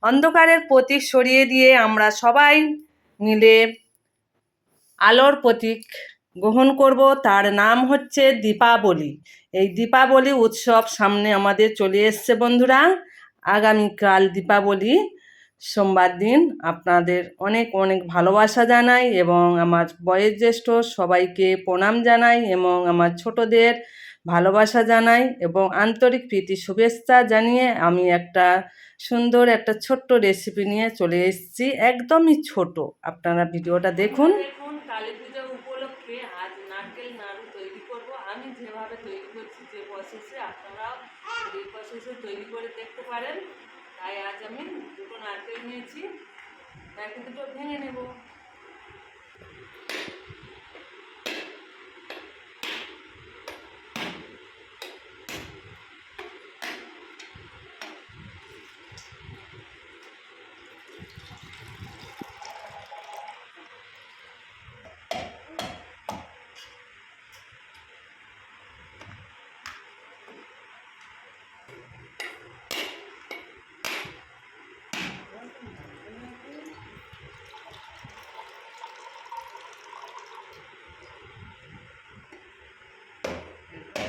অন্ধকারের প্রতীক সরিয়ে দিয়ে আমরা সবাই মিলে আলোর প্রতীক গ্রহণ করব। তার নাম হচ্ছে দীপাবলি। এই দীপাবলি উৎসব সামনে আমাদের চলে এসছে বন্ধুরা। আগামীকাল দীপাবলি, সোমবার দিন। আপনাদের অনেক অনেক ভালোবাসা জানাই এবং আমার বয়োজ্যেষ্ঠ সবাইকে প্রণাম জানাই এবং আমার ছোটদের ভালোবাসা জানাই এবং আন্তরিক প্রীতি শুভেচ্ছা জানিয়ে আমি একটা সুন্দর একটা ছোট্ট রেসিপি নিয়ে চলে এসেছি, একদমই ছোট। আপনারা ভিডিওটা দেখুন। কালী পূজা উপলক্ষে আজ নারকেল নাড়ু তৈরি করব। আমি যেভাবে তৈরি করছি, যে প্রসেসে, আপনারাও এই প্রসেসে তৈরি করে দেখতে পারেন। তাই আজ আমি দুটো নারকেল নিয়েছি, তাকে দুটো ভেঙে নেব।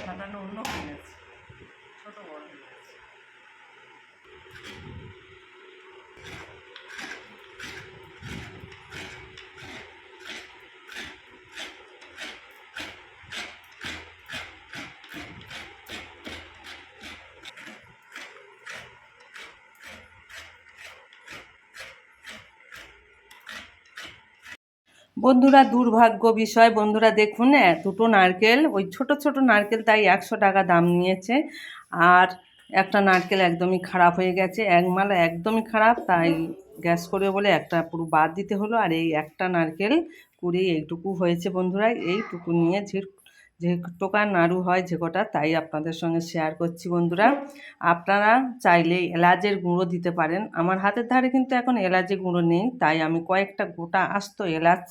সাধারণ অন্য কিনেছি, ছোট বড় কিনেছি। বন্ধুরা, দুর্ভাগ্য বিষয় বন্ধুরা, দেখুন দুটো নারকেল, ওই ছোট ছোট নারকেল, তাই 100 টাকা দাম নিয়েছে। আর একটা নারকেল একদমই খারাপ হয়ে গেছে, একমালা একদমই খারাপ, তাই গ্যাস করে বলে একটা পুরো বাদ দিতে হলো। আর এই একটা নারকেল কুড়ি এইটুকু হয়েছে বন্ধুরা। এইটুকু নিয়ে যে টোকা নাড়ু হয় যে কটা, তাই আপনাদের সঙ্গে শেয়ার করছি বন্ধুরা। আপনারা চাইলে এলাচের গুঁড়ো দিতে পারেন। আমার হাতের ধারে কিন্তু এখন এলাচের গুঁড়ো নেই, তাই আমি কয়েকটা গোটা আস্ত এলাচ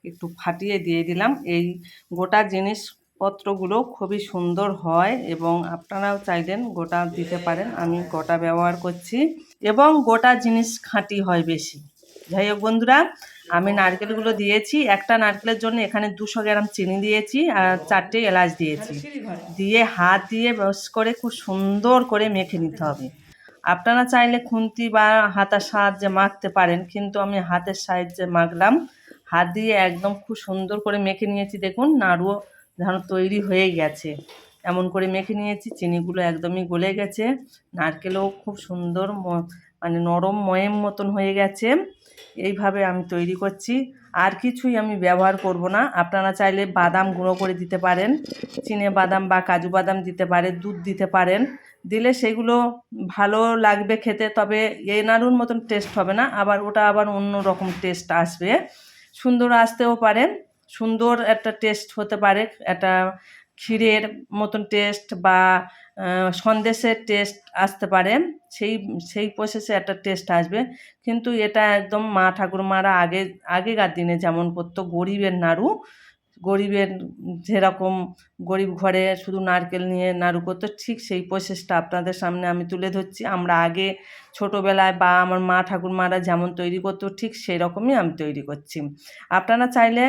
একটু ফাটিয়ে দিয়ে দিলাম। এই গোটা জিনিসপত্রগুলো খুবই সুন্দর হয় এবং আপনারাও চাইলেন গোটা দিতে পারেন। আমি গোটা ব্যবহার করছি এবং গোটা জিনিস খাঁটি হয় বেশি। যাই হোক বন্ধুরা, আমি নারকেলগুলো দিয়েছি। একটা নারকেলের জন্য এখানে 200 গ্রাম চিনি দিয়েছি আর 4টে এলাচ দিয়েছি। দিয়ে হাত দিয়ে বেশ করে খুব সুন্দর করে মেখে নিতে হবে। আপনারা চাইলে খুন্তি বা হাতার সাহায্যে মাখতে পারেন, কিন্তু আমি হাতের সাহায্যে মাখলাম। হাত দিয়ে একদম খুব সুন্দর করে মেখে নিয়েছি। দেখুন নাড়ুও যেন তৈরি হয়ে গেছে, এমন করে মেখে নিয়েছি। চিনিগুলো একদমই গলে গেছে, নারকেলও খুব সুন্দর মানে নরম ময়েম মতন হয়ে গেছে। এইভাবে আমি তৈরি করছি, আর কিছুই আমি ব্যবহার করব না। আপনারা চাইলে বাদাম গুঁড়ো করে দিতে পারেন, চিনে বাদাম বা কাজু বাদাম দিতে পারেন, দুধ দিতে পারেন। দিলে সেগুলো ভালো লাগবে খেতে, তবে এই নাড়ুর মতন টেস্ট হবে না, আবার ওটা আবার অন্য রকম টেস্ট আসবে, সুন্দর আসতেও পারে, সুন্দর একটা টেস্ট হতে পারে, একটা ক্ষীরের মতন টেস্ট বা সন্দেশের টেস্ট আসতে পারে। সেই প্রসেসে একটা টেস্ট আসবে। কিন্তু এটা একদম মা ঠাকুরমারা আগেকার দিনে যেমন করতো, গরিবের নাড়ু, গরিবের যেরকম গরিব ঘরে শুধু নারকেল নিয়ে নাড়ু করতো, ঠিক সেই প্রসেসটা আপনাদের সামনে আমি তুলে ধরছি। আমরা আগে ছোটোবেলায় বা আমার মা ঠাকুরমারা যেমন তৈরি করতো, ঠিক সেই রকমই আমি তৈরি করছি। আপনারা চাইলে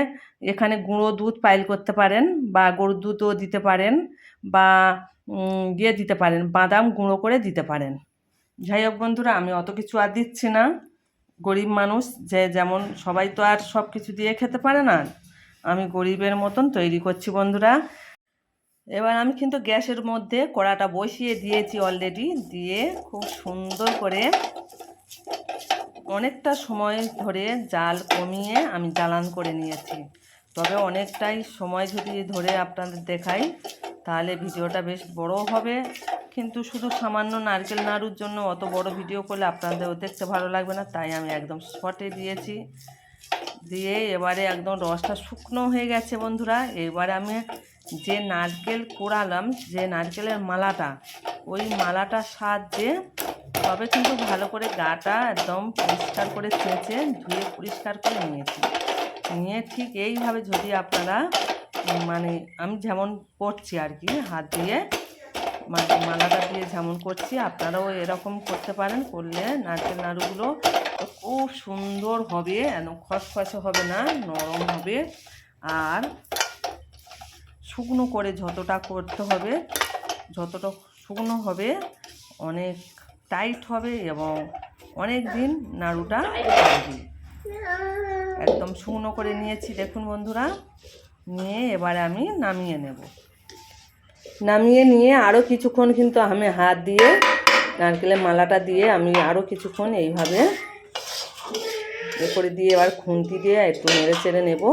এখানে গুঁড়ো দুধ পাইল করতে পারেন বা গরুর দুধও দিতে পারেন বা দিতে পারেন, বাদাম গুঁড়ো করে দিতে পারেন। যাই হোক বন্ধুরা, আমি অত কিছু আর দিচ্ছি না। গরিব মানুষ যে যেমন, সবাই তো আর সব কিছু দিয়ে খেতে পারে না। আমি গরিবের মতন তৈরি করছি বন্ধুরা। এবার আমি কিন্তু গ্যাসের মধ্যে কড়াটা বসিয়ে দিয়েছি অলরেডি, দিয়ে খুব সুন্দর করে অনেকটা সময় ধরে জাল কমিয়ে আমি জ্বালান করে নিয়েছি। তবে অনেকটাই সময় যদি ধরে আপনাদের দেখাই তাহলে ভিডিওটা বেশ বড় হবে, কিন্তু শুধু সামান্য নারকেল নাড়ুর জন্য অত বড় ভিডিও করলে আপনাদেরও দেখতে ভালো লাগবে না, তাই আমি একদম শর্টে দিয়েছি। দিয়ে এবারে একদম রসটা শুকনো হয়ে গেছে বন্ধুরা। এবারে আমি যে নারকেল কোড়ালাম, যে নারকেলের মালাটা, ওই মালাটার সাহায্যে তবে কিন্তু ভালো করে গাটা একদম পরিষ্কার করে ছেঁচে ধুয়ে পরিষ্কার করে নিয়েছি। নিয়ে ঠিক এইভাবে যদি আপনারা মানে আমি যেমন করছি আর কি, হাত দিয়ে মালাটা দিয়ে যেমন করছি আপনারাও এরকম করতে পারেন। করলে নারকেল নাড়ুগুলো খুব সুন্দর হবে, একদম খসখসে হবে না, নরম হবে। আর শুকনো করে যতটা করতে হবে, যতটা শুকনো হবে অনেক টাইট হবে এবং অনেক দিন নাড়ুটা থাকবে। একদম শুকনো করে নিয়েছি দেখুন বন্ধুরা। নিয়ে এবারে আমি নামিয়ে নেব। নামিয়ে নিয়ে আরও কিছুক্ষণ কিন্তু আমি হাত দিয়ে নারকেলের মালাটা দিয়ে আমি আরও কিছুক্ষণ এইভাবে করে দিয়ে এবার খুন্তি দিয়ে একটু নেড়ে চেড়ে নেব।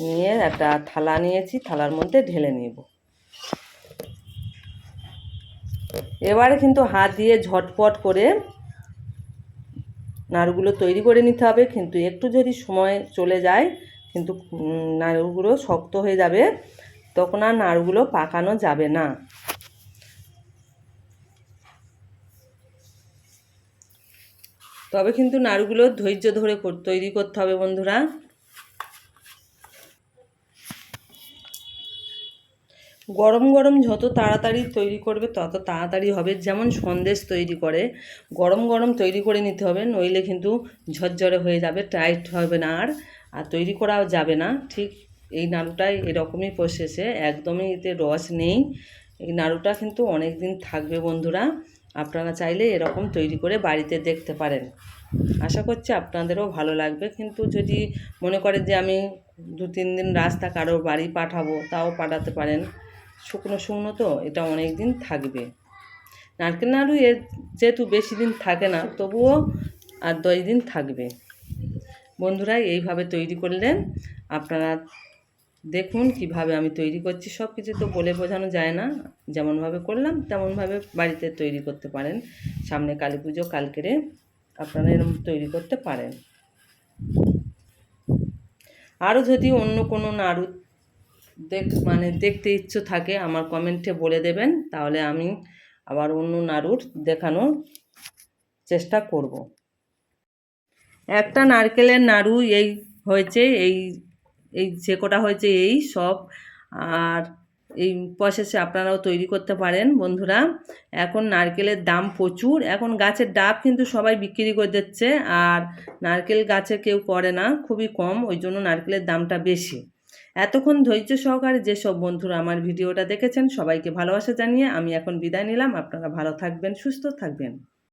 নিয়ে একটা থালা নিয়েছি, থালার মধ্যে ঢেলে নেব। এবারে কিন্তু হাত দিয়ে ঝটপট করে নাড়ুগুলো তৈরি করে নিতে হবে, কিন্তু একটু যদি সময় চলে যায় কিন্তু নাড়ুগুলো শক্ত হয়ে যাবে, তখন আর নাড়ুগুলো পাকানো যাবে না। তবে কিন্তু নাড়ুগুলো ধৈর্য ধরে তৈরি করতে হবে বন্ধুরা। গরম গরম যত তাড়াতাড়ি তৈরি করবে তত তাড়াতাড়ি হবে। যেমন সন্দেশ তৈরি করে, গরম গরম তৈরি করে নিতে হবে, নইলে কিন্তু ঝরঝরে হয়ে যাবে, টাইট হবে না, আর তৈরি করাও যাবে না। ঠিক এই নাড়ুটাই এরকমই প্রসেসে, একদমই এতে রস নেই। এই নাড়ুটা কিন্তু অনেক দিন থাকবে বন্ধুরা। আপনারা চাইলে এরকম তৈরি করে বাড়িতে দেখতে পারেন। আশা করছি আপনাদেরও ভালো লাগবে। কিন্তু যদি মনে করেন যে আমি 2-3 দিন রাস্তা কারোর বাড়ি পাঠাবো, তাও পাঠাতে পারেন। শুকনো শুকনো তো এটা অনেক দিন থাকবে। নারকেল নাড়ু যেহেতু বেশি দিন থাকে না, তবুও আর 10 দিন থাকবে। বন্ধুরা এইভাবে তৈরি করলেন আপনারা দেখুন কিভাবে আমি তৈরি করছি। সব কিছু তো বলে বোঝানো যায় না, যেমনভাবে করলাম তেমনভাবে বাড়িতে তৈরি করতে পারেন। সামনে কালী পুজো, কালকেরে আপনারা এরকম তৈরি করতে পারেন। আরও যদি অন্য কোনো নাড়ু দেখতে ইচ্ছে থাকে আমার কমেন্টে বলে দেবেন, তাহলে আমি আবার অন্য নাড়ুর দেখানোর চেষ্টা করব। একটা নারকেলের নাড়ু এই হয়েছে, এই যে কটা হয়েছে এই সব। আর এই প্রসেসে আপনারাও তৈরি করতে পারেন বন্ধুরা। এখন নারকেলের দাম প্রচুর, এখন গাছের ডাব কিন্তু সবাই বিক্রি করে দিচ্ছে, আর নারকেল গাছে কেউ করে না, খুবই কম, ওই জন্য নারকেলের দামটা বেশি। এতক্ষণ ধৈর্য সহকারে যেসব বন্ধুরা আমার ভিডিওটা দেখেছেন সবাইকে ভালোবাসা জানিয়ে আমি এখন বিদায় নিলাম। আপনারা ভালো থাকবেন, সুস্থ থাকবেন।